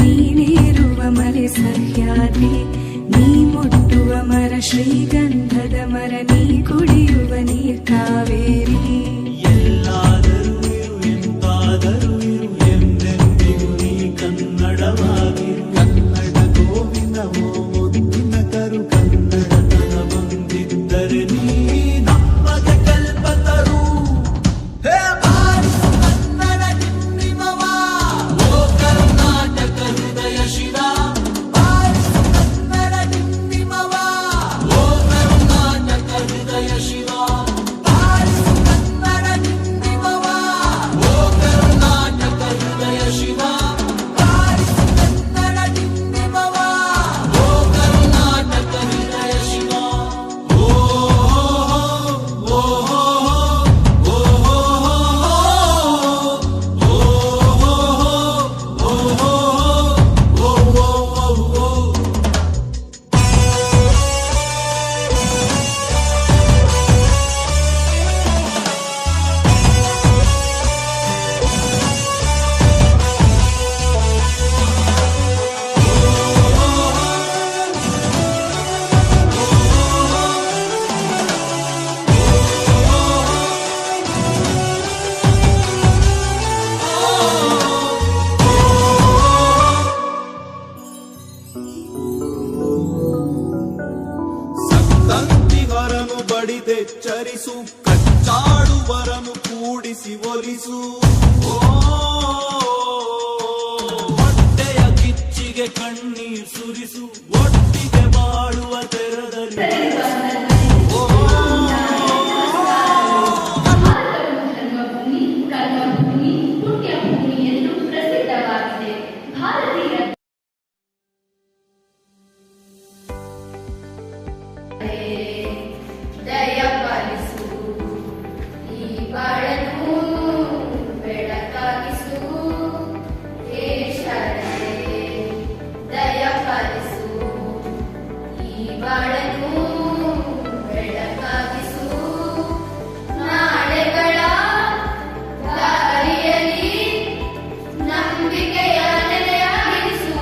ನೀನಿರುವ ಮಲೆ ಸಹ್ಯಾದ್ರಿ, ನೀ ಮುಟ್ಟುವ ಮರ ಶ್ರೀಗಂಧದ ಮರ, ನೀ ಕುಡಿಯುವ ನೀರ್ ಕಾವೇರಿ. ಎಲ್ಲಾದರೂ ಇರು ಎಂತಾದರೂ ಇರು ಎಂದೆಂದಿಗೂ ನೀ ಕನ್ನಡವಾಗಿರು. ಕನ್ನಡ ಗೋವಿಂದವೋ ಮುದ್ದಿನ ಕರು, ಕನ್ನಡತನ ಬಂದಿದ್ದರೆ ನೀ ನಮಗೆ ಕಲ್ಪತರು. ಹೇ ಬಾರಿಸು ಕನ್ನಡ ಡಿಂಡಿಮವ, ಓ ಕರ್ನಾಟಕ ಹೃದಯ ಶಿವ. ಬಾರಿಸು ಕನ್ನಡ ಡಿಂಡಿಮವ, ಓ ಕರ್ನಾಟಕ ಹೃದಯ ಶಿವ. ಬಾರಿಸು ಕನ್ನಡ ಡಿಂಡಿಮವ, ಓ ಕರ್ನಾಟಕ ಹೃದಯ ಶಿವ. ಬಾರಿಸು ಕನ್ನಡ ಡಿಂಡಿಮವ, ಓ ಕರ್ನಾಟಕ ಹೃದಯ ಶಿವ. ಓ ಓ ಸಂತಂತಿಗರನು ಬಡಿದೆಚ್ಚರಿಸು, ಕಚ್ಚಾಡುವರನು ಕೂಡಿಸಿ ಒಲಿಸು. ಹೊಟ್ಟೆಯ ಕಿಚ್ಚಿಗೆ ಕಣ್ಣೀರ್ ಸುರಿಸು, ಒಟ್ಟಿಗೆ ಬಾಳುವ ತೆರದಲ್ಲಿ. ಜನ್ಮಭೂಮಿ, ಕರ್ಮಭೂಮಿ, ಪುಣ್ಯಭೂಮಿ ಎಂದು ಪ್ರಸಿದ್ಧವಾಗಿದೆ. ಭಾರತೀಯ ದಯ ಪಾಲಿಸು, ಈ ಬಾಳನ್ನು ಬೆಳಕಾಗಿಸು. ಹೇ ಶರಣೆ, ದಯ ಪಾಲಿಸು, ಈ ಬಾಳನ್ನು ಬೆಳಕಾಗಿಸು. ನಾಳೆಗಳ ದಾರಿಯಲ್ಲಿ ನಂಬಿಕೆಯ ನೆಲೆಯಾಗಿರಿಸು.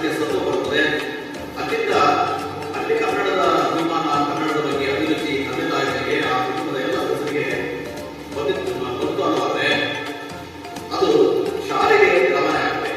ಮನಸ್ಸಿಗೆ ಸತ್ವ ಬರುತ್ತದೆ. ಅಲ್ಲಿಂದ ಅಲ್ಲಿ ಕನ್ನಡದ ಅಭಿಮಾನ, ಕನ್ನಡದ ಬಗ್ಗೆ ಅಭಿರುಚಿ ತಂದೆ ತಾಯಿಗಳಿಗೆ, ಆ ಕುಟುಂಬದ ಎಲ್ಲ ಸದಸ್ಯರಿಗೆ ಬಂತು ಅನ್ನೋದ್ರೆ ಅದು ಶಾಲೆಗೆ ರವಾನೆ ಆಗುತ್ತೆ.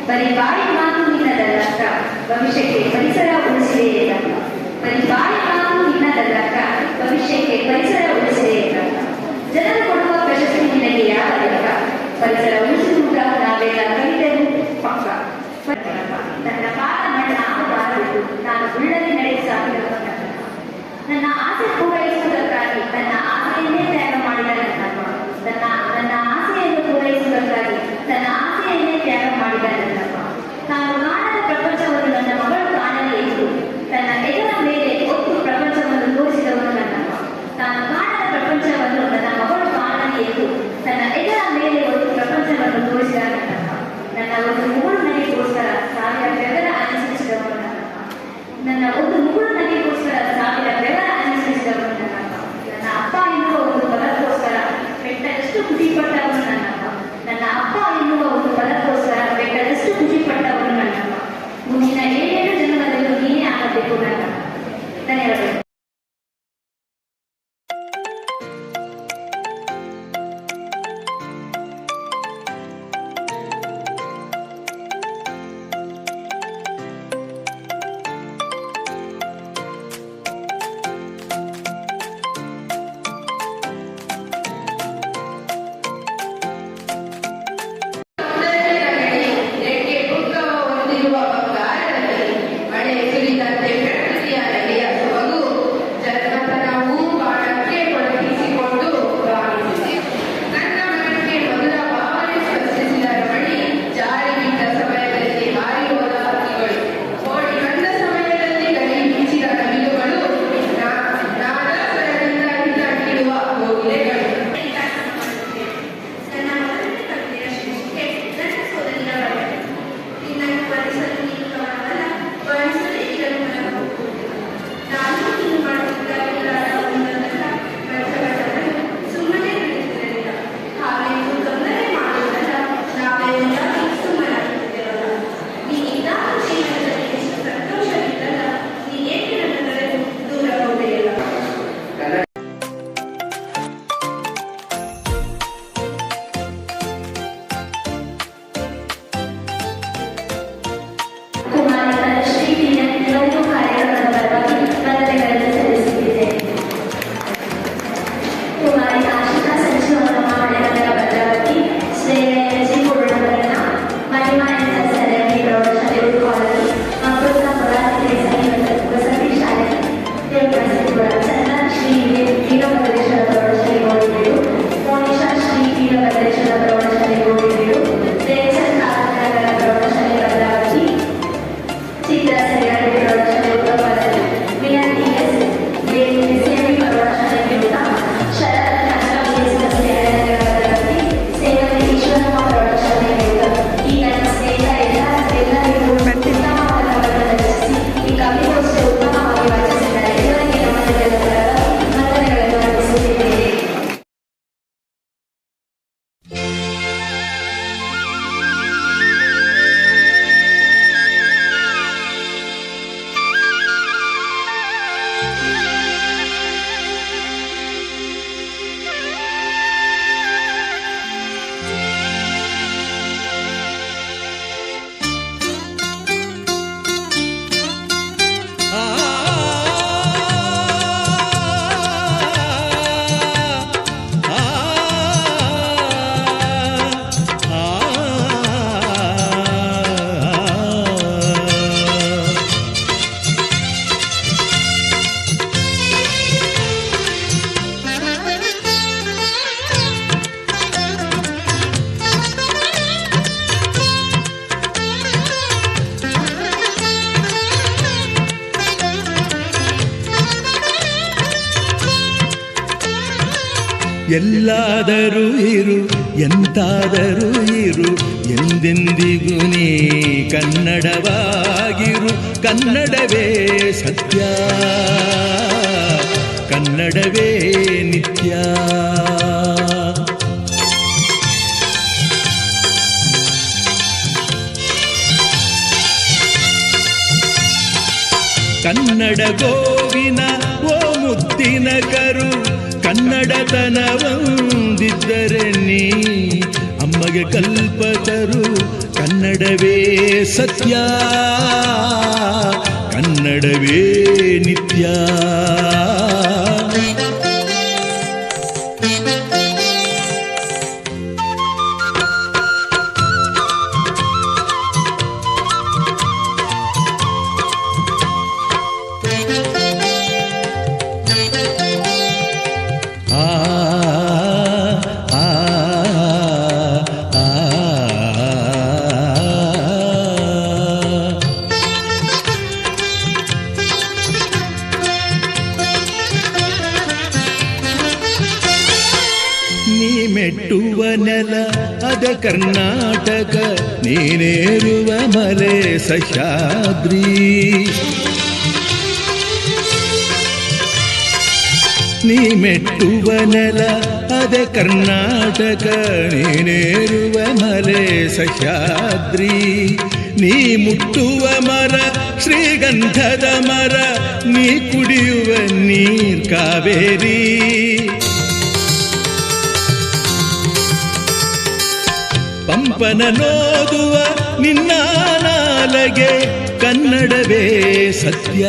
ಬರೀ ಬಾಯಿ ಮಾತು ನಿನ್ನದಲ್ಲಕ್ಕ ಭವಿಷ್ಯಕ್ಕೆ ಪರಿಸರ ಉಳಿಸಿದೆ ಎಂದಕ್ಕ. ಬರೀ ಬಾಯಿ ಮಾತು ನಿನ್ನದಲ್ಲಕ್ಕ ಭವಿಷ್ಯಕ್ಕೆ ಪರಿಸರ ಉಳಿಸಿದೆ ಎಂದಕ್ಕ. ಜನರು ಕೊಡುವ ಪ್ರಶಸ್ತಿ ನಿನಗೆ ಯಾವ ಲೆಕ್ಕ? ಪರಿಸರ ಉಳಿಸುವುದ ನಾವೆಲ್ಲ ಕಲಿತರು ಪಕ್ಕ. ನನ್ನ ಕಾಲ ಮಣ್ಣಾಗಬಾರದು, ನಾನು ಉಳ್ಳಲ್ಲಿ ನಡೆಸಾಗಿರುವ ನನ್ನ ಆಸೆ ಪೂರೈಸುವುದಕ್ಕಾಗಿ ನನ್ನ ಆಸೆಯನ್ನೇ ತ್ಯಾಗ ಮಾಡಿದ ನನ್ನ ಆಸೆಯನ್ನು ಪೂರೈಸುವುದಕ್ಕಾಗಿ ತನ್ನ ಆಸೆಯನ್ನೇ ತ್ಯಾಗ ಮಾಡಿದ ನನ್ನಪ್ಪ. ನಾನು ಕಾಣದ ಪ್ರಪಂಚವನ್ನು ನನ್ನ ಮಗಳು ಎಲ್ಲಾದರೂ ಇರು ಎಂತಾದರೂ ಇರು ಎಂದೆಂದಿಗೂ ನೀ ಕನ್ನಡವಾಗಿರು. ಕನ್ನಡವೇ ಸತ್ಯ, ಕನ್ನಡವೇ ನಿತ್ಯ. ಕನ್ನಡ ಗೋವಿನ ಓ ಮುದ್ದಿನ ಕರು, ಕನ್ನಡತನವಂದಿದ್ದರೆ ನೀ ಅಮ್ಮಗೆ ಕಲ್ಪತರು. ಕನ್ನಡವೇ ಸತ್ಯ, ಕನ್ನಡವೇ ನಿತ್ಯ. ಮೆಟ್ಟುವ ನೆಲ ಅದ ಕರ್ನಾಟಕ, ನೀನೇರುವ ಮಲೆ ಸಹ್ಯಾದ್ರಿ. ನೀ ಮೆಟ್ಟುವ ನೆಲ ಅದ ಕರ್ನಾಟಕ, ನೀನೇರುವ ಮಲೆ ಸಹ್ಯಾದ್ರಿ. ನೀ ಮುಟ್ಟುವ ಮರ ಶ್ರೀಗಂಧದ ಮರ, ನೀ ಕುಡಿಯುವ ನೀರ್ ಕಾವೇರಿ. ಪಂಪನ ನೋದುವ ನಿನ್ನ ನಾಲಗೆ, ಕನ್ನಡವೇ ಸತ್ಯ.